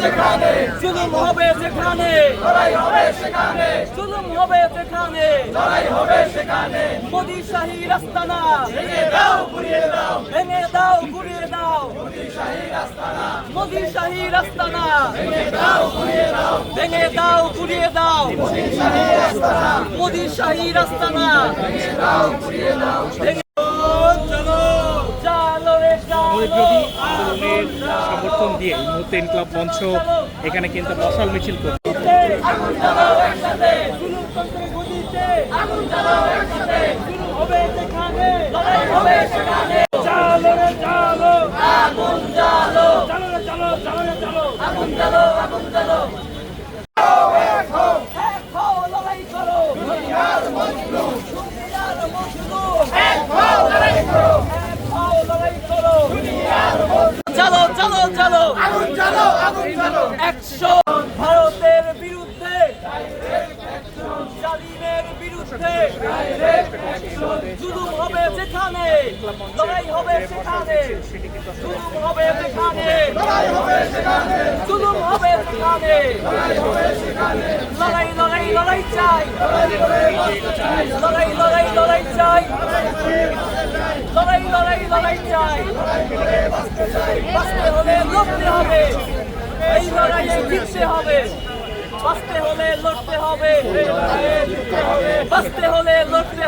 যেখানে, জুলুম হবে যেখানে, লড়াই হবে সেখানে, জুলুম হবে যেখানে, লড়াই হবে সেখানে। মোদি শাহী আস্তানা ভেঙে দাও, গুড়িয়ে দাও, ভেঙে দাও গুড়িয়ে দাও, শাহীর আস্তানা। মোদি শাহী আস্তানা ভেঙে দাও, গুড়িয়ে দাও, ভেঙে দাও গুড়িয়ে দাও, শাহীর আস্তানা। মোদি শাহী আস্তানা ভেঙে দাও, গুড়িয়ে দাও। চলো চলো রে মৌলভী আন্দোলনের সমর্থন দিয়ে এই মুহূর্তে ইনকলাব মঞ্চ এখানে কিন্তু মশাল মিছিল করছে। আগুন জ্বালাও একসাথে, জুলুমতন্ত্রের গদিতে আগুন জ্বালাও একসাথে, জুলুম হবে যেখানে, লড়াই হবে সেখানে। চলো রে চলো, আগুন জ্বালো, চলো রে চলো, চলো রে চলো, আগুন জ্বালো, আগুন জ্বালো। এক হও, লড়াই করো, দুনিয়ার মজলুম, দুনিয়ার মজলুম। এক হও, লড়াই করো, এক হও, লড়াই করো, দুনিয়ার মজলুম। চলো চলো চলো, আগুন জ্বালো, আগুন জ্বালো। অ্যাকশন ভারতের বিরুদ্ধে, জালিমের বিরুদ্ধে, জুলুম হবে যেখানে, লড়াই হবে সেখানে, জুলুম হবে যেখানে, লড়াই হবে সেখানে, জুলুম হবে সেখানে, লড়াই হবে সেখানে। লড়াই লড়াই লড়াই চাই, লড়াই করে বাঁচতে চাই, লড়াই লড়াই লড়াই চাই, লড়াই লড়াই লড়াই চাই। লড়াই করে বাঁচতে চাই। বাঁচতে হলে লড়তে হবে, এই লড়াইয়ে জিততে হবে, বাঁচতে হলে লড়তে হবে, বাঁচতে হলে লড়তে